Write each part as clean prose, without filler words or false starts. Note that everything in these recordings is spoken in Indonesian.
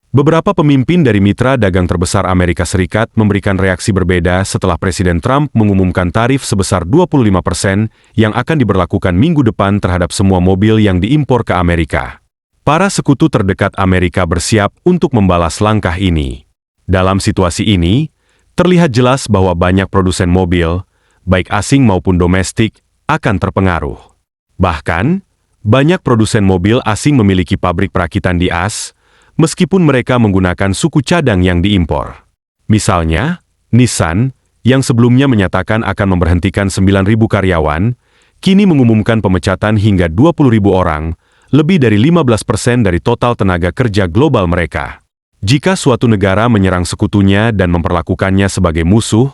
Beberapa pemimpin dari mitra dagang terbesar Amerika Serikat memberikan reaksi berbeda setelah Presiden Trump mengumumkan tarif sebesar 25% yang akan diberlakukan minggu depan terhadap semua mobil yang diimpor ke Amerika. Para sekutu terdekat Amerika bersiap untuk membalas langkah ini. Dalam situasi ini, terlihat jelas bahwa banyak produsen mobil, baik asing maupun domestik, akan terpengaruh. Bahkan, banyak produsen mobil asing memiliki pabrik perakitan di AS, meskipun mereka menggunakan suku cadang yang diimpor. Misalnya, Nissan, yang sebelumnya menyatakan akan memberhentikan 9.000 karyawan, kini mengumumkan pemecatan hingga 20.000 orang, lebih dari 15% dari total tenaga kerja global mereka. Jika suatu negara menyerang sekutunya dan memperlakukannya sebagai musuh,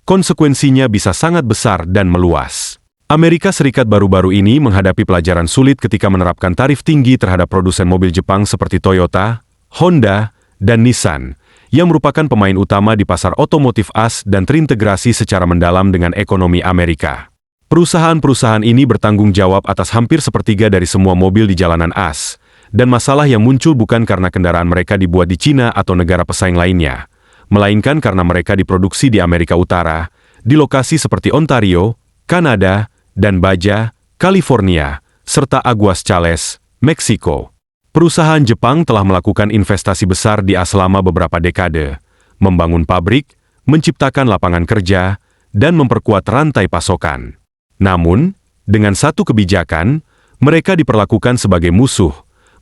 konsekuensinya bisa sangat besar dan meluas. Amerika Serikat baru-baru ini menghadapi pelajaran sulit ketika menerapkan tarif tinggi terhadap produsen mobil Jepang seperti Toyota, Honda, dan Nissan, yang merupakan pemain utama di pasar otomotif AS dan terintegrasi secara mendalam dengan ekonomi Amerika. Perusahaan-perusahaan ini bertanggung jawab atas hampir sepertiga dari semua mobil di jalanan AS, dan masalah yang muncul bukan karena kendaraan mereka dibuat di Cina atau negara pesaing lainnya, melainkan karena mereka diproduksi di Amerika Utara, di lokasi seperti Ontario, Kanada, dan Baja, California, serta Aguascalientes, Meksiko. Perusahaan Jepang telah melakukan investasi besar di AS selama beberapa dekade, membangun pabrik, menciptakan lapangan kerja, dan memperkuat rantai pasokan. Namun, dengan satu kebijakan, mereka diperlakukan sebagai musuh,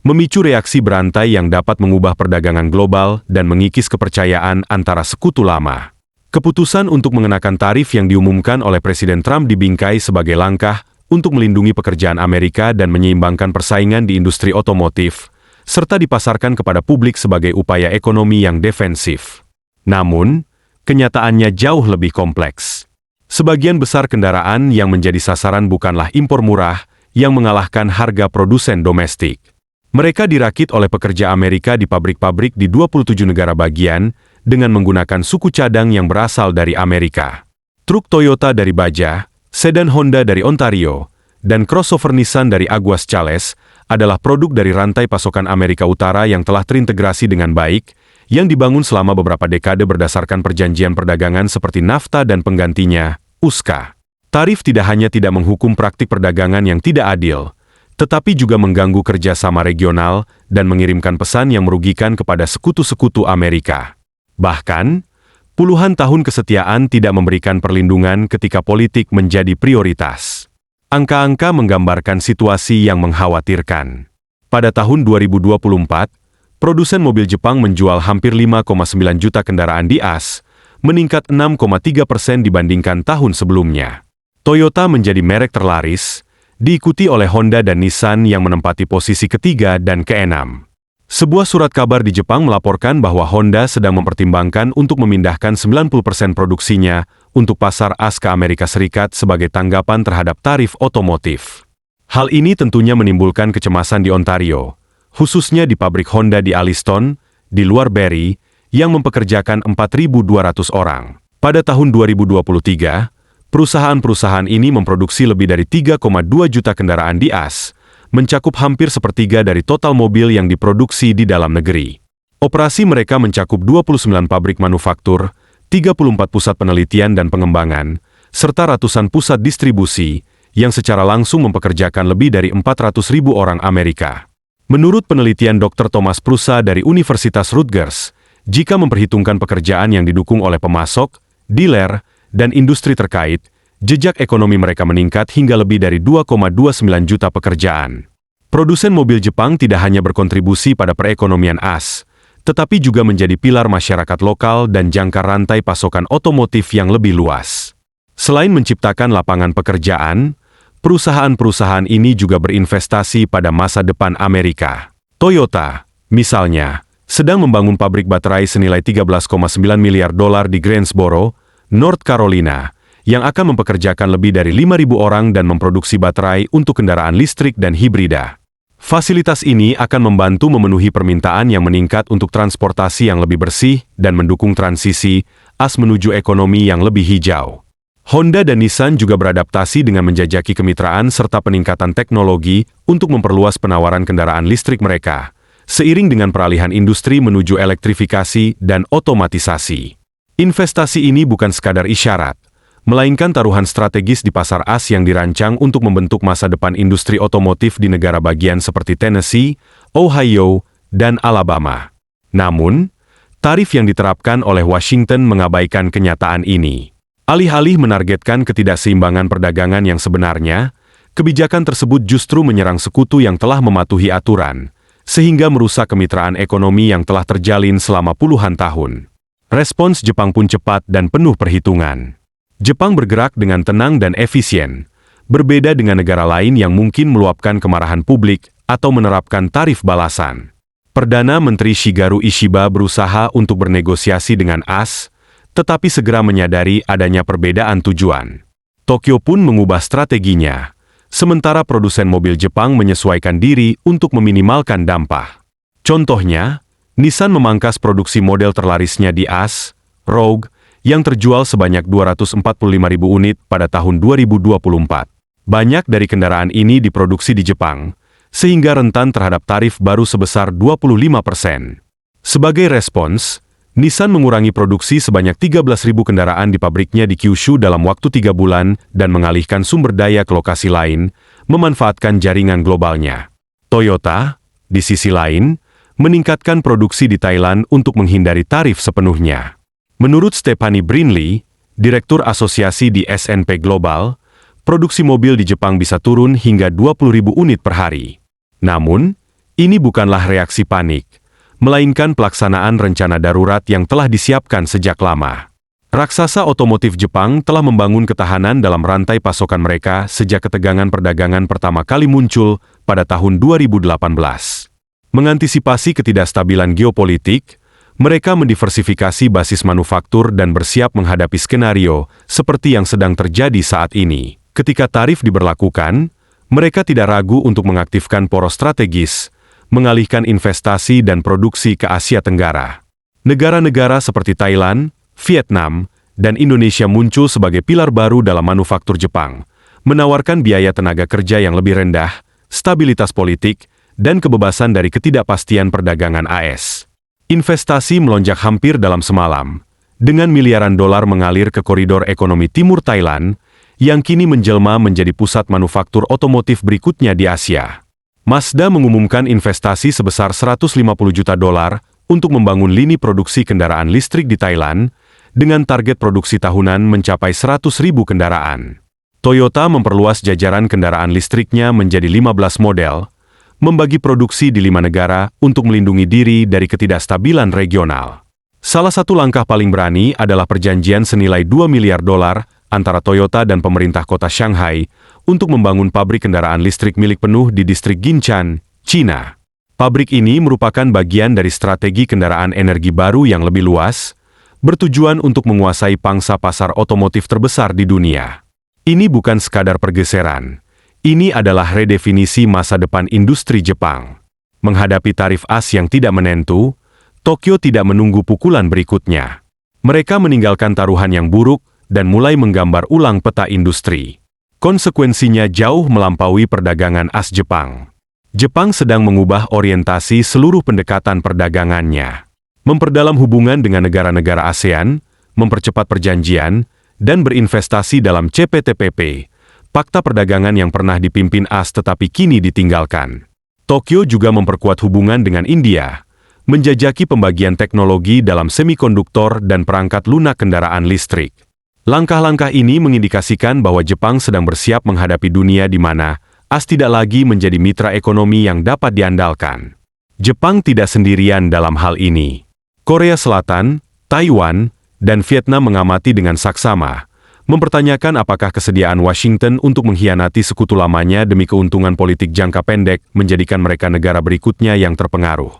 memicu reaksi berantai yang dapat mengubah perdagangan global dan mengikis kepercayaan antara sekutu lama. Keputusan untuk mengenakan tarif yang diumumkan oleh Presiden Trump dibingkai sebagai langkah untuk melindungi pekerjaan Amerika dan menyeimbangkan persaingan di industri otomotif, serta dipasarkan kepada publik sebagai upaya ekonomi yang defensif. Namun, kenyataannya jauh lebih kompleks. Sebagian besar kendaraan yang menjadi sasaran bukanlah impor murah yang mengalahkan harga produsen domestik. Mereka dirakit oleh pekerja Amerika di pabrik-pabrik di 27 negara bagian, dengan menggunakan suku cadang yang berasal dari Amerika. Truk Toyota dari Baja, sedan Honda dari Ontario, dan crossover Nissan dari Aguascalientes adalah produk dari rantai pasokan Amerika Utara yang telah terintegrasi dengan baik, yang dibangun selama beberapa dekade berdasarkan perjanjian perdagangan seperti NAFTA dan penggantinya, USMCA. Tarif tidak hanya tidak menghukum praktik perdagangan yang tidak adil, tetapi juga mengganggu kerjasama regional dan mengirimkan pesan yang merugikan kepada sekutu-sekutu Amerika. Bahkan, puluhan tahun kesetiaan tidak memberikan perlindungan ketika politik menjadi prioritas. Angka-angka menggambarkan situasi yang mengkhawatirkan. Pada tahun 2024, produsen mobil Jepang menjual hampir 5,9 juta kendaraan di AS, meningkat 6,3% dibandingkan tahun sebelumnya. Toyota menjadi merek terlaris, diikuti oleh Honda dan Nissan yang menempati posisi ketiga dan keenam. Sebuah surat kabar di Jepang melaporkan bahwa Honda sedang mempertimbangkan untuk memindahkan 90% produksinya untuk pasar AS ke Amerika Serikat sebagai tanggapan terhadap tarif otomotif. Hal ini tentunya menimbulkan kecemasan di Ontario, khususnya di pabrik Honda di Alliston, di luar Barrie, yang mempekerjakan 4.200 orang. Pada tahun 2023, perusahaan-perusahaan ini memproduksi lebih dari 3,2 juta kendaraan di AS, mencakup hampir sepertiga dari total mobil yang diproduksi di dalam negeri. Operasi mereka mencakup 29 pabrik manufaktur, 34 pusat penelitian dan pengembangan, serta ratusan pusat distribusi, yang secara langsung mempekerjakan lebih dari 400.000 orang Amerika. Menurut penelitian Dr. Thomas Prusa dari Universitas Rutgers, jika memperhitungkan pekerjaan yang didukung oleh pemasok, dealer, dan industri terkait, jejak ekonomi mereka meningkat hingga lebih dari 2,29 juta pekerjaan. Produsen mobil Jepang tidak hanya berkontribusi pada perekonomian AS, tetapi juga menjadi pilar masyarakat lokal dan jangkar rantai pasokan otomotif yang lebih luas. Selain menciptakan lapangan pekerjaan, perusahaan-perusahaan ini juga berinvestasi pada masa depan Amerika. Toyota, misalnya, sedang membangun pabrik baterai senilai $13,9 miliar di Greensboro, North Carolina, yang akan mempekerjakan lebih dari 5.000 orang dan memproduksi baterai untuk kendaraan listrik dan hibrida. Fasilitas ini akan membantu memenuhi permintaan yang meningkat untuk transportasi yang lebih bersih dan mendukung transisi AS menuju ekonomi yang lebih hijau. Honda dan Nissan juga beradaptasi dengan menjajaki kemitraan serta peningkatan teknologi untuk memperluas penawaran kendaraan listrik mereka, seiring dengan peralihan industri menuju elektrifikasi dan otomatisasi. Investasi ini bukan sekadar isyarat, melainkan taruhan strategis di pasar as yang dirancang untuk membentuk masa depan industri otomotif di negara bagian seperti Tennessee, Ohio, dan Alabama. Namun, tarif yang diterapkan oleh Washington mengabaikan kenyataan ini. Alih-alih menargetkan ketidakseimbangan perdagangan yang sebenarnya, kebijakan tersebut justru menyerang sekutu yang telah mematuhi aturan, sehingga merusak kemitraan ekonomi yang telah terjalin selama puluhan tahun. Respons Jepang pun cepat dan penuh perhitungan. Jepang bergerak dengan tenang dan efisien, berbeda dengan negara lain yang mungkin meluapkan kemarahan publik atau menerapkan tarif balasan. Perdana Menteri Shigeru Ishiba berusaha untuk bernegosiasi dengan AS, tetapi segera menyadari adanya perbedaan tujuan. Tokyo pun mengubah strateginya, sementara produsen mobil Jepang menyesuaikan diri untuk meminimalkan dampak. Contohnya, Nissan memangkas produksi model terlarisnya di AS, Rogue, yang terjual sebanyak 245.000 unit pada tahun 2024. Banyak dari kendaraan ini diproduksi di Jepang, sehingga rentan terhadap tarif baru sebesar 25%. Sebagai respons, Nissan mengurangi produksi sebanyak 13.000 kendaraan di pabriknya di Kyushu dalam waktu 3 bulan dan mengalihkan sumber daya ke lokasi lain, memanfaatkan jaringan globalnya. Toyota, di sisi lain, meningkatkan produksi di Thailand untuk menghindari tarif sepenuhnya. Menurut Stephanie Brinley, Direktur Asosiasi di S&P Global, produksi mobil di Jepang bisa turun hingga 20.000 unit per hari. Namun, ini bukanlah reaksi panik, melainkan pelaksanaan rencana darurat yang telah disiapkan sejak lama. Raksasa otomotif Jepang telah membangun ketahanan dalam rantai pasokan mereka sejak ketegangan perdagangan pertama kali muncul pada tahun 2018. Mengantisipasi ketidakstabilan geopolitik, mereka mendiversifikasi basis manufaktur dan bersiap menghadapi skenario seperti yang sedang terjadi saat ini. Ketika tarif diberlakukan, mereka tidak ragu untuk mengaktifkan poros strategis, mengalihkan investasi dan produksi ke Asia Tenggara. Negara-negara seperti Thailand, Vietnam, dan Indonesia muncul sebagai pilar baru dalam manufaktur Jepang, menawarkan biaya tenaga kerja yang lebih rendah, stabilitas politik, dan kebebasan dari ketidakpastian perdagangan AS. Investasi melonjak hampir dalam semalam, dengan miliaran dolar mengalir ke koridor ekonomi timur Thailand, yang kini menjelma menjadi pusat manufaktur otomotif berikutnya di Asia. Mazda mengumumkan investasi sebesar 150 juta dolar untuk membangun lini produksi kendaraan listrik di Thailand, dengan target produksi tahunan mencapai 100.000 kendaraan. Toyota memperluas jajaran kendaraan listriknya menjadi 15 model, membagi produksi di 5 negara untuk melindungi diri dari ketidakstabilan regional. Salah satu langkah paling berani adalah perjanjian senilai 2 miliar dolar antara Toyota dan pemerintah kota Shanghai untuk membangun pabrik kendaraan listrik milik penuh di distrik Jinshan, China. Pabrik ini merupakan bagian dari strategi kendaraan energi baru yang lebih luas, bertujuan untuk menguasai pangsa pasar otomotif terbesar di dunia. Ini bukan sekadar pergeseran. Ini adalah redefinisi masa depan industri Jepang. Menghadapi tarif AS yang tidak menentu, Tokyo tidak menunggu pukulan berikutnya. Mereka meninggalkan taruhan yang buruk dan mulai menggambar ulang peta industri. Konsekuensinya jauh melampaui perdagangan AS Jepang. Jepang sedang mengubah orientasi seluruh pendekatan perdagangannya. Memperdalam hubungan dengan negara-negara ASEAN, mempercepat perjanjian, dan berinvestasi dalam CPTPP, Fakta perdagangan yang pernah dipimpin AS tetapi kini ditinggalkan. Tokyo juga memperkuat hubungan dengan India, menjajaki pembagian teknologi dalam semikonduktor dan perangkat lunak kendaraan listrik. Langkah-langkah ini mengindikasikan bahwa Jepang sedang bersiap menghadapi dunia di mana AS tidak lagi menjadi mitra ekonomi yang dapat diandalkan. Jepang tidak sendirian dalam hal ini. Korea Selatan, Taiwan, dan Vietnam mengamati dengan saksama, mempertanyakan apakah kesediaan Washington untuk mengkhianati sekutu lamanya demi keuntungan politik jangka pendek menjadikan mereka negara berikutnya yang terpengaruh.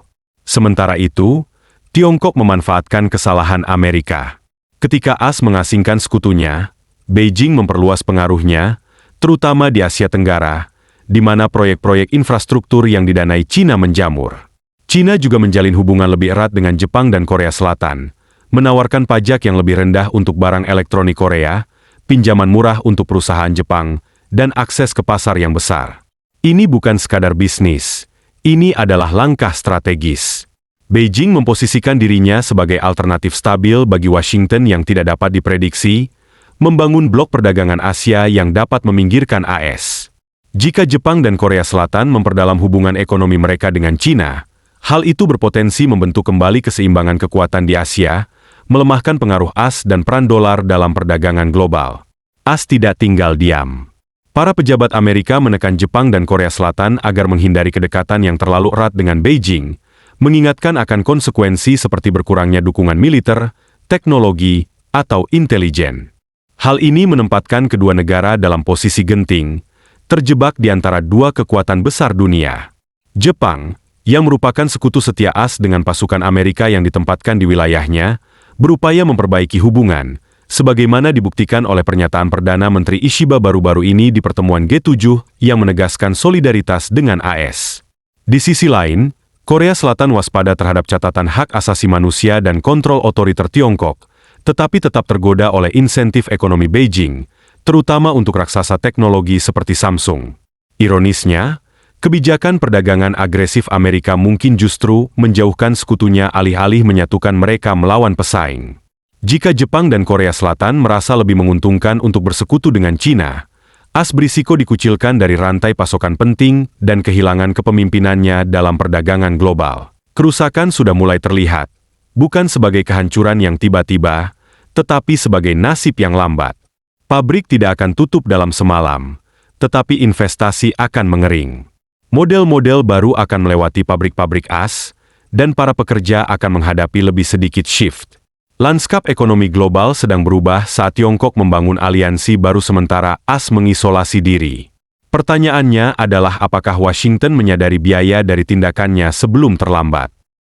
Sementara itu, Tiongkok memanfaatkan kesalahan Amerika. Ketika AS mengasingkan sekutunya, Beijing memperluas pengaruhnya, terutama di Asia Tenggara, di mana proyek-proyek infrastruktur yang didanai Cina menjamur. Cina juga menjalin hubungan lebih erat dengan Jepang dan Korea Selatan, menawarkan pajak yang lebih rendah untuk barang elektronik Korea, pinjaman murah untuk perusahaan Jepang, dan akses ke pasar yang besar. Ini bukan sekadar bisnis, Ini adalah langkah strategis. Beijing memposisikan dirinya sebagai alternatif stabil bagi Washington yang tidak dapat diprediksi, membangun blok perdagangan Asia yang dapat meminggirkan AS. Jika Jepang dan Korea Selatan memperdalam hubungan ekonomi mereka dengan China, hal itu berpotensi membentuk kembali keseimbangan kekuatan di Asia, melemahkan pengaruh AS dan peran dolar dalam perdagangan global. AS tidak tinggal diam. Para pejabat Amerika menekan Jepang dan Korea Selatan agar menghindari kedekatan yang terlalu erat dengan Beijing, mengingatkan akan konsekuensi seperti berkurangnya dukungan militer, teknologi, atau intelijen. Hal ini menempatkan kedua negara dalam posisi genting, terjebak di antara dua kekuatan besar dunia. Jepang, yang merupakan sekutu setia AS dengan pasukan Amerika yang ditempatkan di wilayahnya, berupaya memperbaiki hubungan, sebagaimana dibuktikan oleh pernyataan Perdana Menteri Ishiba baru-baru ini di pertemuan G7 yang menegaskan solidaritas dengan AS. Di sisi lain, Korea Selatan waspada terhadap catatan hak asasi manusia dan kontrol otoriter Tiongkok, tetapi tetap tergoda oleh insentif ekonomi Beijing, terutama untuk raksasa teknologi seperti Samsung. Ironisnya, kebijakan perdagangan agresif Amerika mungkin justru menjauhkan sekutunya alih-alih menyatukan mereka melawan pesaing. Jika Jepang dan Korea Selatan merasa lebih menguntungkan untuk bersekutu dengan China, AS berisiko dikucilkan dari rantai pasokan penting dan kehilangan kepemimpinannya dalam perdagangan global. Kerusakan sudah mulai terlihat, bukan sebagai kehancuran yang tiba-tiba, tetapi sebagai nasib yang lambat. Pabrik tidak akan tutup dalam semalam, tetapi investasi akan mengering. Model-model baru akan melewati pabrik-pabrik AS, dan para pekerja akan menghadapi lebih sedikit shift. Lanskap ekonomi global sedang berubah saat Tiongkok membangun aliansi baru sementara AS mengisolasi diri. Pertanyaannya adalah apakah Washington menyadari biaya dari tindakannya sebelum terlambat.